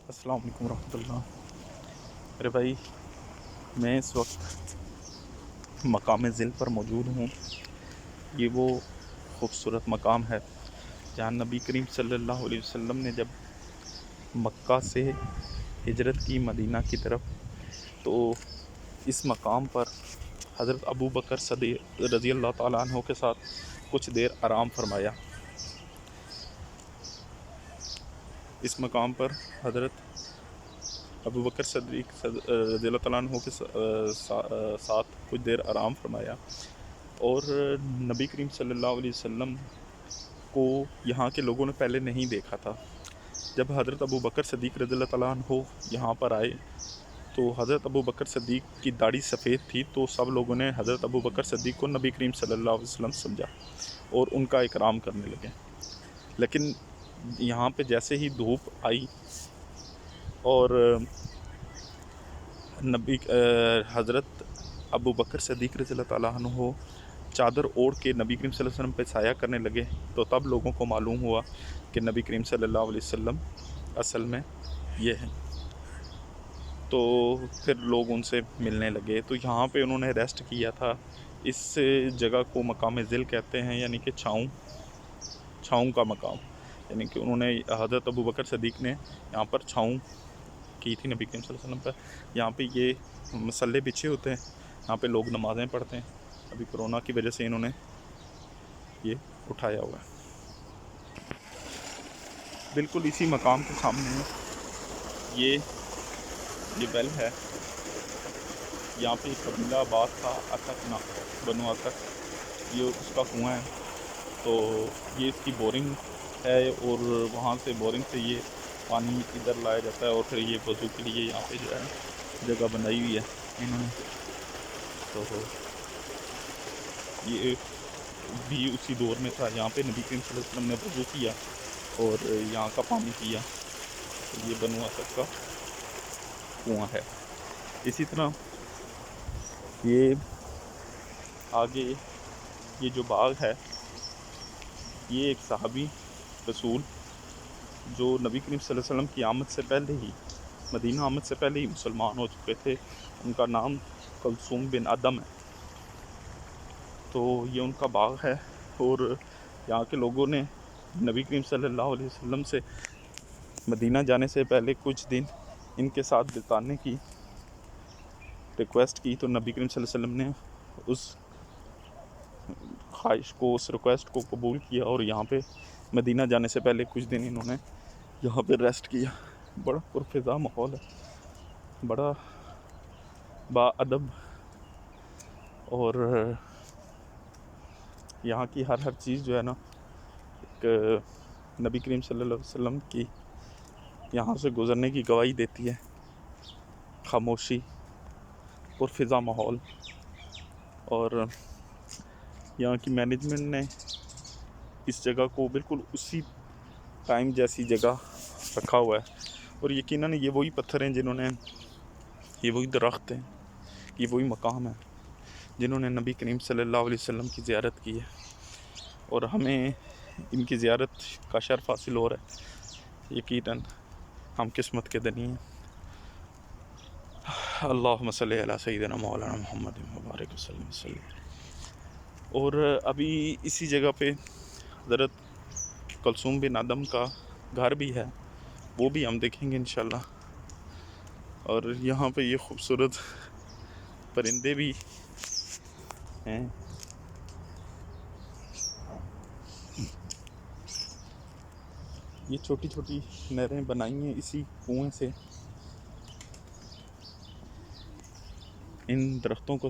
अस्सलाम वालेकुम रहमतुल्लाह। अरे भाई, मैं इस वक्त मकाम ज़िल पर मौजूद हूँ। ये वो ख़ूबसूरत मकाम है जहाँ नबी करीम सल्लल्लाहु अलैहि वसल्लम ने जब मक्का से हिजरत की मदीना की तरफ, तो इस मकाम पर हज़रत अबू बकर सदीक़ रज़ी अल्लाह ताला अन्हो के साथ कुछ देर आराम फरमाया। इस मकाम पर हज़रत अबू बकर सदीक़ रज़ी अल्लाह ताला अन्हो के साथ कुछ देर आराम फरमाया और नबी करीम सल्लल्लाहु अलैहि वसल्लम को यहाँ के लोगों ने पहले नहीं देखा था। जब हज़रत अबू बकर सदीक़ रज़ी अल्लाह ताला अन्हो यहाँ पर आए तो हज़रत अबू बकर सदीक़ की दाढ़ी सफ़ेद थी, तो सब लोगों ने हज़रत अबू बकर सदीक़ को नबी करीम सल्लल्लाहु अलैहि वसल्लम समझा और उनका इकराम करने लगे। लेकिन यहाँ पे जैसे ही धूप आई और हज़रत अबू बकर सदीक़ रज़ी अल्लाह ताला अन्हो चादर ओढ़ के नबी करीम सल्लल्लाहु अलैहि वसल्लम पे साया करने लगे, तो तब लोगों को मालूम हुआ कि नबी करीम सल्लल्लाहु अलैहि वसल्लम असल में ये हैं। तो फिर लोग उनसे मिलने लगे। तो यहाँ पे उन्होंने रेस्ट किया था। इस जगह को मकाम ज़िल कहते हैं, यानी कि छाँव का मकाम। यानी कि उन्होंने हज़रत अबू बकर सदीक़ ने यहाँ पर छाँव की थी नबी करीम सल्लल्लाहु अलैहि वसल्लम पर। यहाँ पे ये मसल्ले बिछे होते हैं, यहाँ पे लोग नमाज़ें पढ़ते हैं। अभी कोरोना की वजह से इन्होंने ये उठाया हुआ है। बिल्कुल इसी मकाम के सामने ये वेल है। यहाँ पे कबीला आबाद था, अतक ना, बनु अतक, ये उसका कुआँ है। तो ये इसकी बोरिंग है और वहाँ से बोरिंग से ये पानी इधर लाया जाता है और फिर ये वज़ू के लिए यहाँ पे जो है जगह बनाई हुई है इन्होंने। तो ये भी उसी दौर में था, यहाँ पे नबी करीम सल्लल्लाहु अलैहि वसल्लम ने वज़ू किया और यहाँ का पानी पिया। तो ये बनु अतक का कुआँ है। इसी तरह ये आगे ये जो बाग है, ये एक सहाबी रसूल जो नबी करीम सल्लल्लाहु अलैहि वसल्लम की आमद से पहले ही, मदीना आमद से पहले ही मुसलमान हो चुके थे। उनका नाम कुलसूम बिन अदम है। तो ये उनका बाग है और यहाँ के लोगों ने नबी करीम सल्लल्लाहु अलैहि वसल्लम से मदीना जाने से पहले कुछ दिन इनके साथ बिताने की रिक्वेस्ट की। तो नबी करीम सल्लल्लाहु अलैहि वसल्लम ने उस ख्वाहिश को, उस रिक्वेस्ट को कबूल किया और यहाँ पे मदीना जाने से पहले कुछ दिन इन्होंने यहाँ पे रेस्ट किया। बड़ा पुरफ़िज़ा माहौल है, बड़ा बाअदब, और यहाँ की हर चीज़ जो है ना, एक नबी करीम सल्लल्लाहु अलैहि वसल्लम की यहाँ से गुज़रने की गवाही देती है। खामोशी, पुरफ़िज़ा माहौल, और यहाँ की मैनेजमेंट ने इस जगह को बिल्कुल उसी टाइम जैसी जगह रखा हुआ है। और यकीनन ये वही पत्थर हैं जिन्होंने, ये वही दरख्त हैं, ये वही मकाम है जिन्होंने नबी करीम सल्लल्लाहु अलैहि वसल्लम की ज़ियारत की है और हमें इनकी ज़ियारत का शर्फ़ हासिल हो रहा है। यकीनन हम किस्मत के धनी हैं। अल्लाहुम्मा सल्ली अला सय्यिदिना मौलाना मुहम्मद व बारिक वसल्लम। और अभी इसी जगह पे हज़रत कुलसूम बिन अदम का घर भी है, वो भी हम देखेंगे इंशाल्लाह। और यहाँ पे ये ख़ूबसूरत परिंदे भी हैं। ये छोटी छोटी नहरें बनाई हैं इसी कुएं से, इन दरख्तों को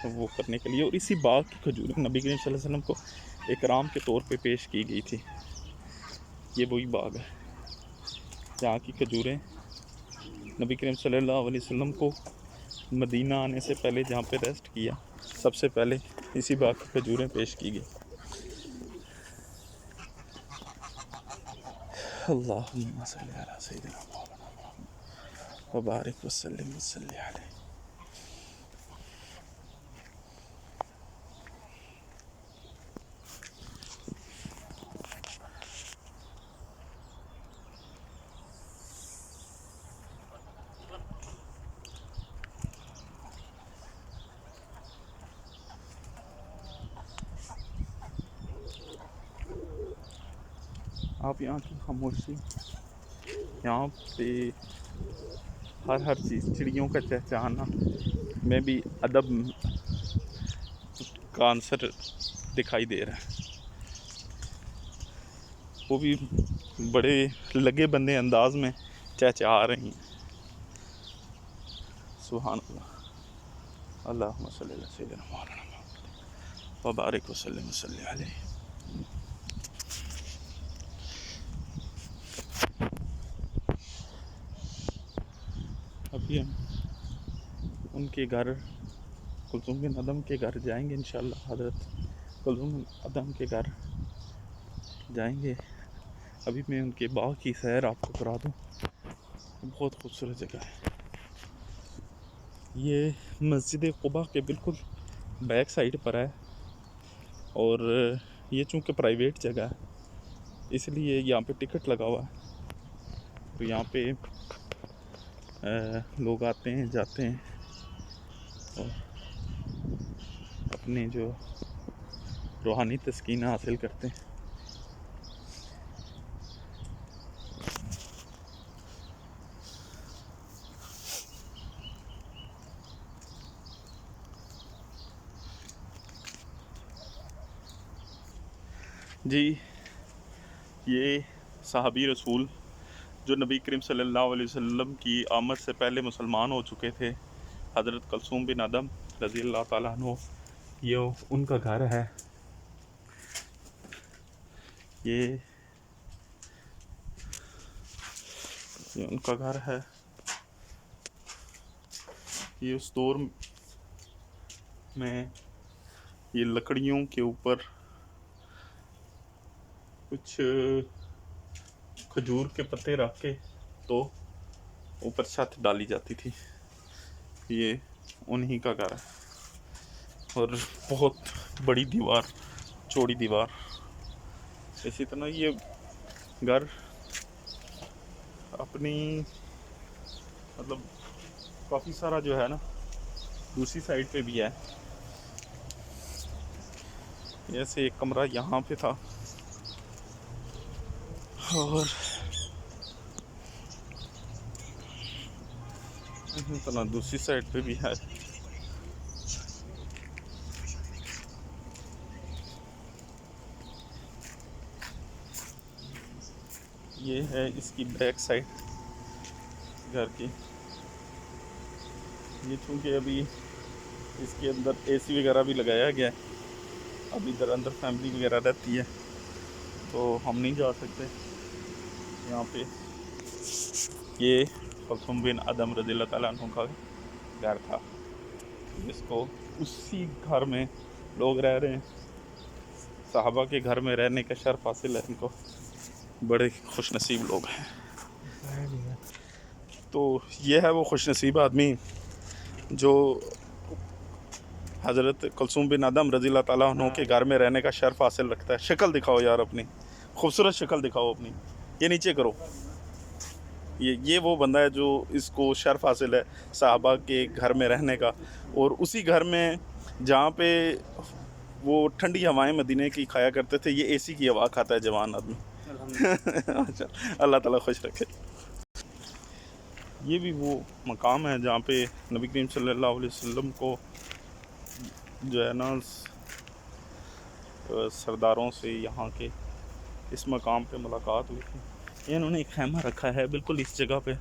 वो करने के लिए। और इसी बाग की खजूरें नबी करीम सल्लल्लाहु अलैहि वसल्लम को इकराम के तौर पे पेश की गई थी। ये वही बाग है जहाँ की खजूरें नबी करीम सल्लल्लाहु अलैहि वसल्लम को मदीना आने से पहले जहाँ पे रेस्ट किया, सबसे पहले इसी बाग की खजूरें पेश की गई। अल्लाहुम्मा सल्ली अला सय्यिदिना मौलाना मुहम्मद व बारिक वसल्लिम वसल्लि अलैहि। آپ یہاں کی خاموشی، یہاں پہ ہر چیز، چڑیوں کا چہچہانا میں بھی ادب کا عنصر دکھائی دے رہا ہے. وہ بھی بڑے لگے بندے انداز میں چہچہا رہی ہیں. سبحان اللہ. اللہم صلی علی سیدنا مولانا محمد وبارک وسلم وصلی علیہ. ابھی ہم ان کے گھر، کلثوم بن ادم کے گھر جائیں گے انشاءاللہ. حضرت کلثوم بن ادم کے گھر جائیں گے. ابھی میں ان کے باغ کی سیر آپ کو کرا دوں. بہت خوبصورت جگہ ہے. یہ مسجد قباء کے بالکل بیک سائڈ پر ہے، اور یہ چونکہ پرائیویٹ جگہ ہے اس لیے یہاں پہ ٹکٹ لگا ہوا ہے. تو یہاں پہ لوگ آتے ہیں جاتے ہیں اور اپنے جو روحانی تسکین حاصل کرتے ہیں. جی، یہ صحابی رسول جو نبی کریم صلی اللہ علیہ وسلم کی آمد سے پہلے مسلمان ہو چکے تھے، حضرت کلثوم بن ادم رضی اللہ تعالیٰ عنہ، یہ ان کا گھر ہے. یہ ان کا گھر ہے. یہ اس دور میں یہ لکڑیوں کے اوپر کچھ کھجور کے پتے رکھ کے تو اوپر چھت ڈالی جاتی تھی. یہ انہی کا گھر ہے، اور بہت بڑی دیوار، چوڑی دیوار. اسی طرح یہ گھر اپنی مطلب کافی سارا جو ہے نا دوسری سائڈ پہ بھی ہے. جیسے ایک کمرہ یہاں پہ تھا، اور دوسری سائڈ پہ بھی ہے. یہ ہے اس کی بیک سائڈ گھر کی. یہ چونکہ ابھی اس کے اندر اے سی وغیرہ بھی لگایا گیا ہے، اب ادھر اندر فیملی وغیرہ رہتی ہے تو ہم نہیں جا سکتے یہاں پہ. یہ کلثوم بن ادم رضی اللہ تعالیٰ عنہ کا گھر تھا، جس کو اسی گھر میں لوگ رہ رہے ہیں. صحابہ کے گھر میں رہنے کا شرف حاصل ہے ان کو. بڑے خوش نصیب لوگ ہیں. تو یہ ہے وہ خوش نصیب آدمی جو حضرت کلثوم بن ادم رضی اللہ تعالیٰ عنہ کے گھر میں رہنے کا شرف حاصل رکھتا ہے. شکل دکھاؤ یار اپنی، خوبصورت شکل دکھاؤ اپنی. یہ نیچے کرو. یہ وہ بندہ ہے جو اس کو شرف حاصل ہے صحابہ کے گھر میں رہنے کا، اور اسی گھر میں جہاں پہ وہ ٹھنڈی ہوائیں مدینے کی کھایا کرتے تھے، یہ اے سی کی ہوا کھاتا ہے جوان آدمی. اللہ تعالیٰ خوش رکھے. یہ بھی وہ مقام ہے جہاں پہ نبی کریم صلی اللہ علیہ وسلم کو جو ہے نا سرداروں سے یہاں کے اس مقام پہ ملاقات ہوئی تھی. انہوں نے ایک خیمہ رکھا ہے بالکل اس جگہ پہ.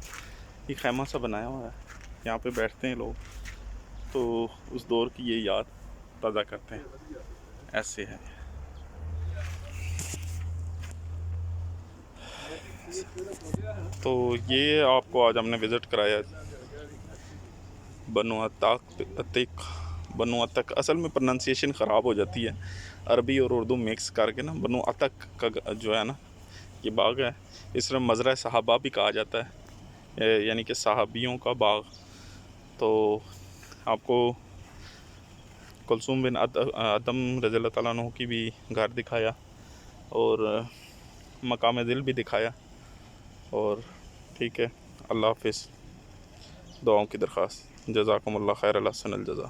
ایک خیمہ سا بنایا ہوا ہے، یہاں پہ بیٹھتے ہیں لوگ تو اس دور کی یہ یاد تازہ کرتے ہیں. ایسے ہے. تو یہ آپ کو آج ہم نے وزٹ کرایا بنو عتک. اصل میں پرننسیشن خراب ہو جاتی ہے، عربی اور اردو مکس کر کے نا. بنو عتک کا جو ہے نا یہ باغ ہے. اس طرح مزرعہ صحابہ بھی کہا جاتا ہے، یعنی کہ صحابیوں کا باغ. تو آپ کو کلثوم بن ادم رضی اللہ تعالیٰ عنہ کی بھی گھر دکھایا، اور مقام دل بھی دکھایا. اور ٹھیک ہے، اللہ حافظ. دعاؤں کی درخواست. جزاکم اللہ خیر، اللہ حسن الجزا.